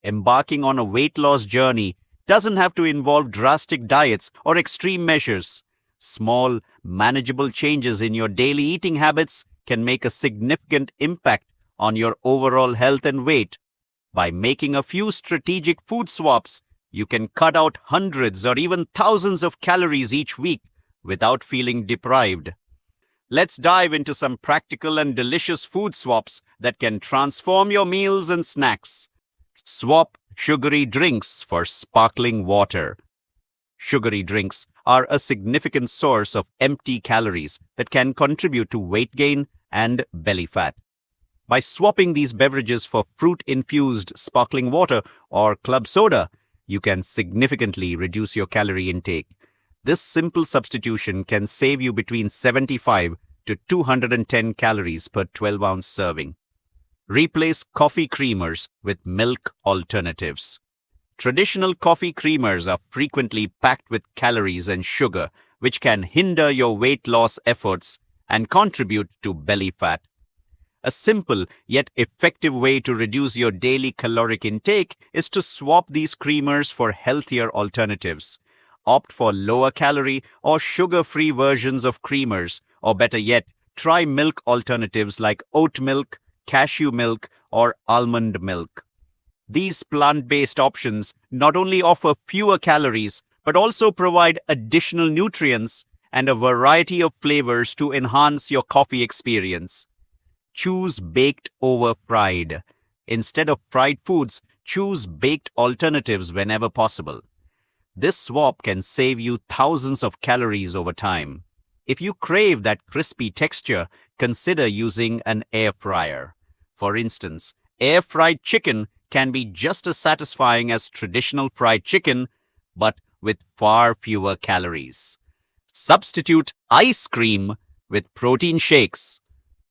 Embarking on a weight loss journey doesn't have to involve drastic diets or extreme measures. Small, manageable changes in your daily eating habits can make a significant impact on your overall health and weight. By making a few strategic food swaps, you can cut out hundreds or even thousands of calories each week without feeling deprived. Let's dive into some practical and delicious food swaps that can transform your meals and snacks. Swap sugary drinks for sparkling water. Sugary drinks are a significant source of empty calories that can contribute to weight gain and belly fat. By swapping these beverages for fruit-infused sparkling water or club soda, you can significantly reduce your calorie intake. This simple substitution can save you between 75 to 210 calories per 12-ounce serving. Replace coffee creamers with milk alternatives. Traditional coffee creamers are frequently packed with calories and sugar, which can hinder your weight loss efforts and contribute to belly fat. A simple yet effective way to reduce your daily caloric intake is to swap these creamers for healthier alternatives. Opt for lower calorie or sugar-free versions of creamers, or better yet, try milk alternatives like oat milk, cashew milk, or almond milk. These plant-based options not only offer fewer calories, but also provide additional nutrients and a variety of flavors to enhance your coffee experience. Choose baked over fried. Instead of fried foods, choose baked alternatives whenever possible. This swap can save you thousands of calories over time. If you crave that crispy texture, consider using an air fryer. For instance, air-fried chicken can be just as satisfying as traditional fried chicken, but with far fewer calories. Substitute ice cream with protein shakes.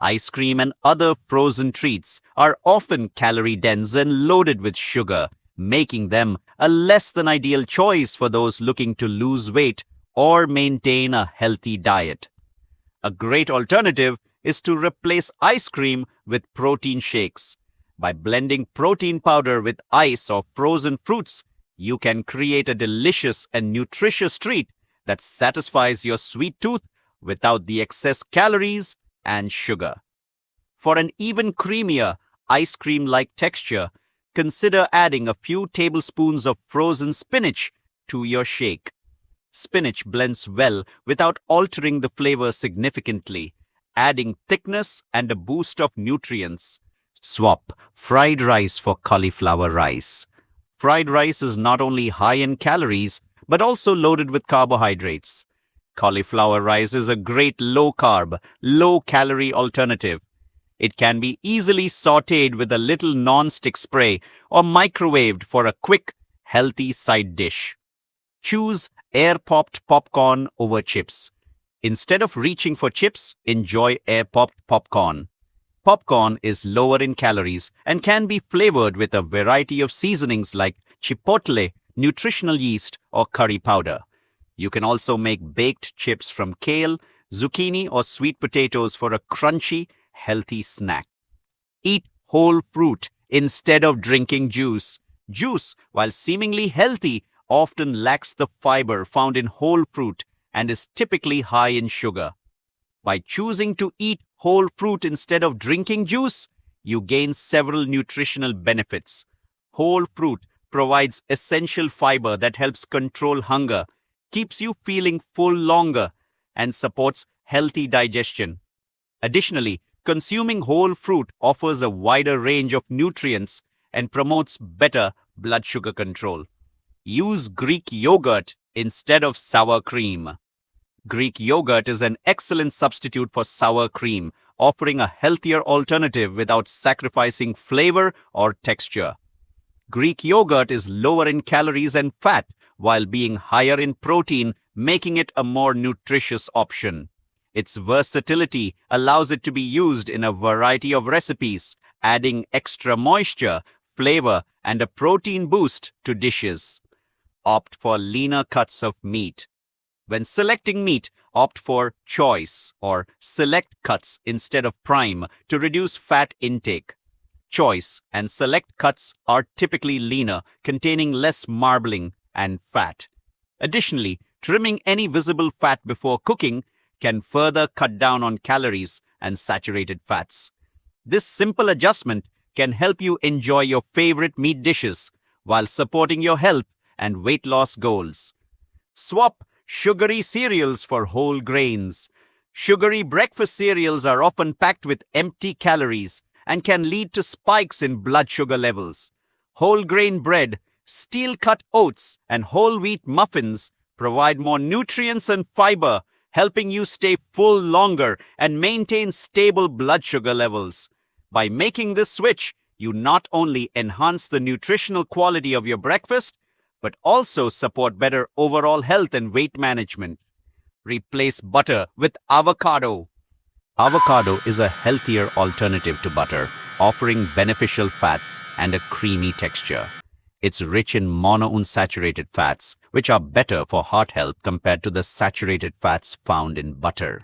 Ice cream and other frozen treats are often calorie-dense and loaded with sugar, making them a less than ideal choice for those looking to lose weight or maintain a healthy diet. A great alternative is to replace ice cream with protein shakes. By blending protein powder with ice or frozen fruits, you can create a delicious and nutritious treat that satisfies your sweet tooth without the excess calories and sugar. For an even creamier, ice cream-like texture, consider adding a few tablespoons of frozen spinach to your shake. Spinach blends well without altering the flavor significantly, adding thickness and a boost of nutrients. Swap fried rice for cauliflower rice. Fried rice is not only high in calories, but also loaded with carbohydrates. Cauliflower rice is a great low-carb, low-calorie alternative. It can be easily sautéed with a little non-stick spray or microwaved for a quick, healthy side dish. Choose air-popped popcorn over chips. Instead of reaching for chips, enjoy air-popped popcorn. Popcorn is lower in calories and can be flavored with a variety of seasonings like chipotle, nutritional yeast, or curry powder. You can also make baked chips from kale, zucchini, or sweet potatoes for a crunchy, healthy snack. Eat whole fruit instead of drinking juice. Juice, while seemingly healthy, often lacks the fiber found in whole fruit and is typically high in sugar. By choosing to eat whole fruit instead of drinking juice, you gain several nutritional benefits. Whole fruit provides essential fiber that helps control hunger, keeps you feeling full longer, and supports healthy digestion. Additionally, consuming whole fruit offers a wider range of nutrients and promotes better blood sugar control. Use Greek yogurt instead of sour cream. Greek yogurt is an excellent substitute for sour cream, offering a healthier alternative without sacrificing flavor or texture. Greek yogurt is lower in calories and fat, while being higher in protein, making it a more nutritious option. Its versatility allows it to be used in a variety of recipes, adding extra moisture, flavor, and a protein boost to dishes. Opt for leaner cuts of meat. When selecting meat, opt for choice or select cuts instead of prime to reduce fat intake. choice, and select cuts are typically leaner, containing less marbling and fat. Additionally, trimming any visible fat before cooking can further cut down on calories and saturated fats. This simple adjustment can help you enjoy your favorite meat dishes while supporting your health and weight loss goals. Swap sugary cereals for whole grains. Sugary breakfast cereals are often packed with empty calories and can lead to spikes in blood sugar levels. Whole grain bread, steel-cut oats, and whole wheat muffins provide more nutrients and fiber, helping you stay full longer and maintain stable blood sugar levels. By making this switch, you not only enhance the nutritional quality of your breakfast, but also support better overall health and weight management. Replace butter with avocado. Avocado is a healthier alternative to butter, offering beneficial fats and a creamy texture. It's rich in monounsaturated fats, which are better for heart health compared to the saturated fats found in butter.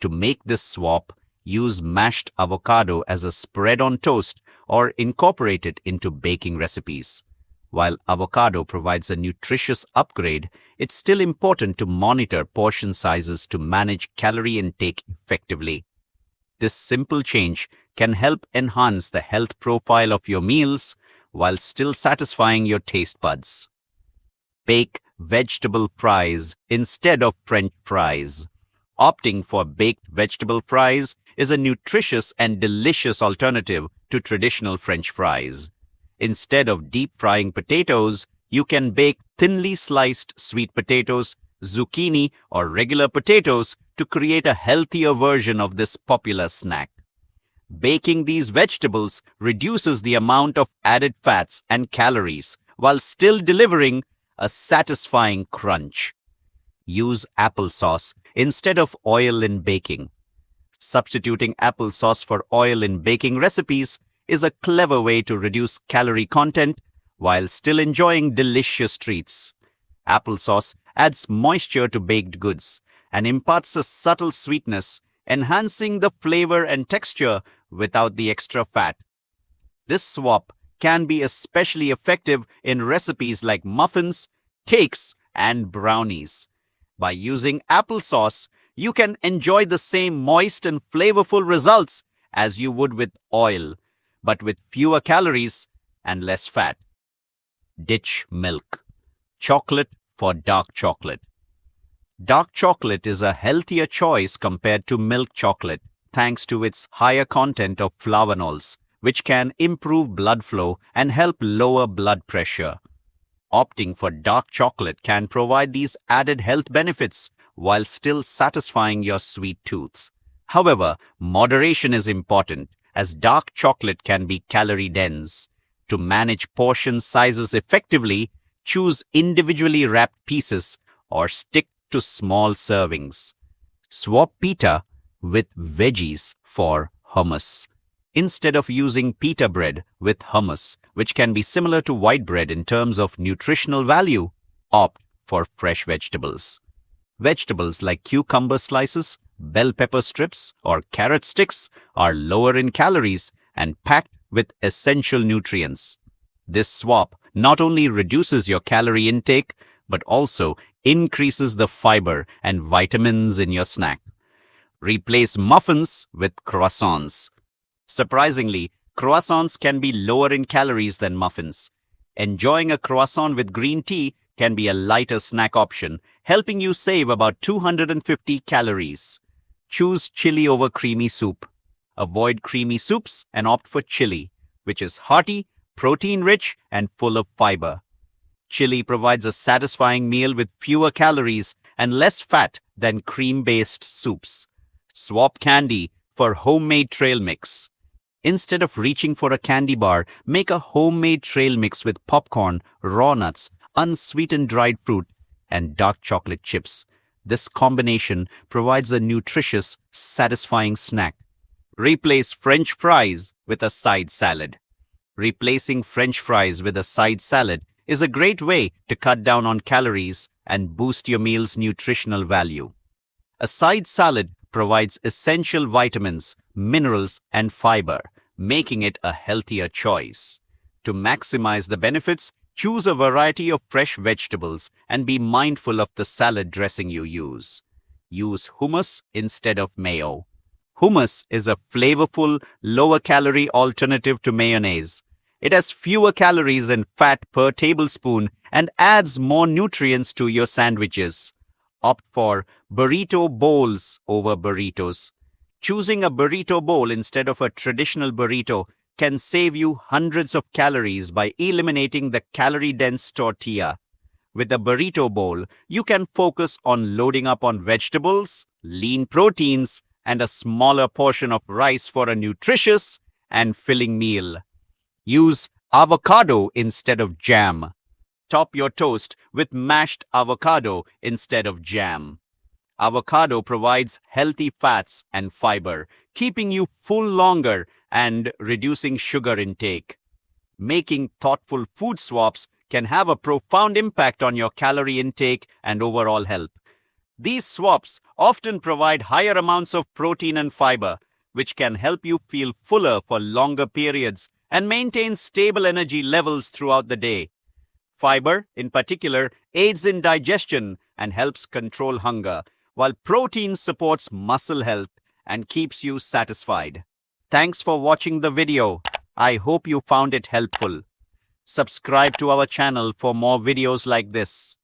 To make this swap, use mashed avocado as a spread on toast or incorporate it into baking recipes. While avocado provides a nutritious upgrade, it's still important to monitor portion sizes to manage calorie intake effectively. This simple change can help enhance the health profile of your meals while still satisfying your taste buds. Bake vegetable fries instead of French fries. Opting for baked vegetable fries is a nutritious and delicious alternative to traditional French fries. Instead of deep frying potatoes, you can bake thinly sliced sweet potatoes, zucchini, or regular potatoes to create a healthier version of this popular snack. Baking these vegetables reduces the amount of added fats and calories while still delivering a satisfying crunch. Use applesauce instead of oil in baking. Substituting applesauce for oil in baking recipes is a clever way to reduce calorie content while still enjoying delicious treats. Applesauce adds moisture to baked goods and imparts a subtle sweetness, enhancing the flavor and texture without the extra fat. This swap can be especially effective in recipes like muffins, cakes, and brownies. By using applesauce, you can enjoy the same moist and flavorful results as you would with oil, but with fewer calories and less fat. Ditch milk. Chocolate for dark chocolate. Dark chocolate is a healthier choice compared to milk chocolate thanks to its higher content of flavonols, which can improve blood flow and help lower blood pressure. Opting for dark chocolate can provide these added health benefits while still satisfying your sweet tooth. However, moderation is important, as dark chocolate can be calorie-dense. To manage portion sizes effectively, choose individually wrapped pieces or stick to small servings. Swap pita with veggies for hummus. Instead of using pita bread with hummus, which can be similar to white bread in terms of nutritional value, opt for fresh vegetables. Vegetables like cucumber slices, bell pepper strips, or carrot sticks are lower in calories and packed with essential nutrients. This swap not only reduces your calorie intake, but also increases the fiber and vitamins in your snack. Replace muffins with croissants. Surprisingly, croissants can be lower in calories than muffins. Enjoying a croissant with green tea can be a lighter snack option, helping you save about 250 calories. Choose chili over creamy soup. Avoid creamy soups and opt for chili, which is hearty, protein-rich, and full of fiber. Chili provides a satisfying meal with fewer calories and less fat than cream-based soups. Swap candy for homemade trail mix. Instead of reaching for a candy bar, make a homemade trail mix with popcorn, raw nuts, unsweetened dried fruit, and dark chocolate chips. This combination provides a nutritious, satisfying snack. Replace French fries with a side salad. Replacing French fries with a side salad is a great way to cut down on calories and boost your meal's nutritional value. A side salad provides essential vitamins, minerals, and fiber, making it a healthier choice. To maximize the benefits, choose a variety of fresh vegetables and be mindful of the salad dressing you use. Use hummus instead of mayo. Hummus is a flavorful, lower-calorie alternative to mayonnaise. It has fewer calories and fat per tablespoon and adds more nutrients to your sandwiches. Opt for burrito bowls over burritos. Choosing a burrito bowl instead of a traditional burrito can save you hundreds of calories by eliminating the calorie-dense tortilla. With a burrito bowl, you can focus on loading up on vegetables, lean proteins, and a smaller portion of rice for a nutritious and filling meal. Use avocado instead of jam. Top your toast with mashed avocado instead of jam. Avocado provides healthy fats and fiber, keeping you full longer and reducing sugar intake. Making thoughtful food swaps can have a profound impact on your calorie intake and overall health. These swaps often provide higher amounts of protein and fiber, which can help you feel fuller for longer periods and maintain stable energy levels throughout the day. Fiber, in particular, aids in digestion and helps control hunger, while protein supports muscle health and keeps you satisfied. Thanks for watching the video. I hope you found it helpful. Subscribe to our channel for more videos like this.